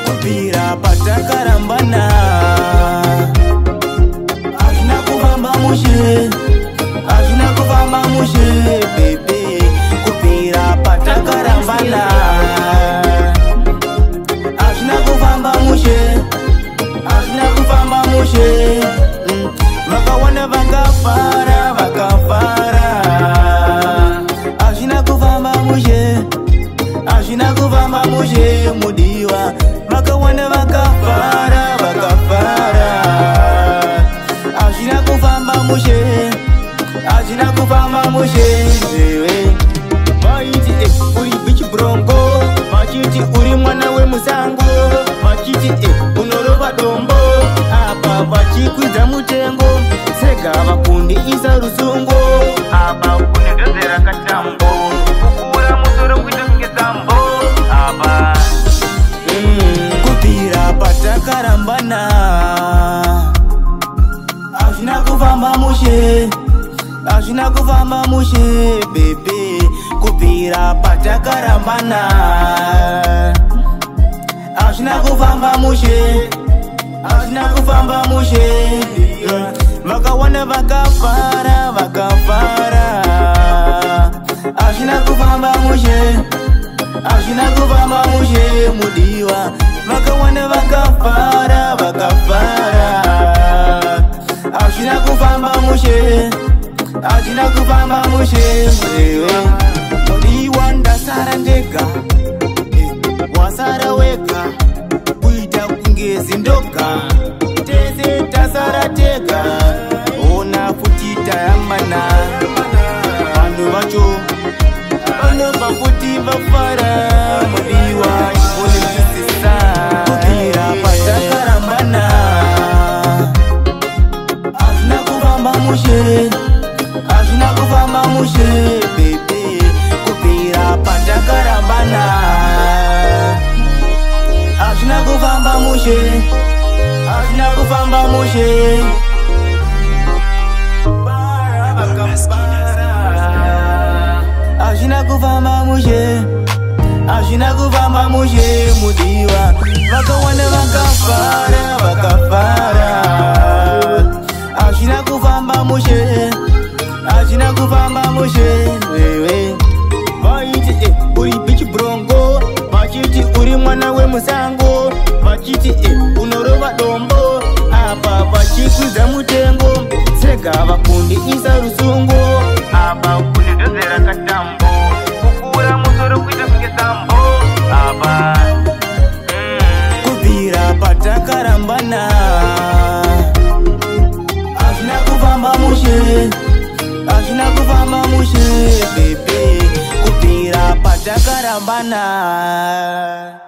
Kupira patakarambana azvina kufamba mushe, azvina kufamba mushe bebe. Kupira patakarambana azvina kufamba mushe, azvina kufamba mushe. Vakawanda vakafara, vakafara. Azvina kufamba mushe, azvina kufamba mushe mudiwa. Vakawanda vakafara, vakafara. Azvina kufamba mushe, azvina kufamba mushe. Machiti uri bichi bronco, machiti uri mwana we musango, machiti unorova dombo. Apa vachikwidza mutengo, sega vakundi isa rusungo. Apa kunedzodzera katambo, kukura musoro kuita kunge tambo. Apa kupira patakarambana azvina kufamba mushe, azvina kufamba mushe bebe. Kupira patakarambana azvina kufamba mushe, azvina kufamba mushe. Vakawanda vakafara, vakafara. Azvina kufamba mushe, azvina kufamba mushe mudiwa. Vakawanda vakafara, vakafara. Azvina kufamba mushe, azvina kufamba mushe mudiwa. Ndasara ndega, wasara wega, kuita kunge zindoka. Tese tasara tega, ona futi tayamana. Vanhu vacho vanobva futi vafara mudiwa. Ivonesisa kupira patakarambana azvina kufamba mushe, azvina kufamba mushe bebe. Kupira patakarambana azvina kufamba mushe, azvina kufamba mushe. Azvina kufamba mushe, azvina kufamba mushe mudiwa. Vakawanda vakafara, vakafara. Azvina kufamba mushe, azvina kufamba mushe. Vaiti uri bichi bronco, vachiti uri mwana we musango, vachiti unorova dombo. Apa vachikwidza mutengo, sega vakundi isa rusungo. Apa kunedzodzera katambo, kukura musoro kuita kunge tambo. Apa kupira patakarambana azvina kufamba mushe, azvina kufamba mushe bebe. Kupira patakarambana.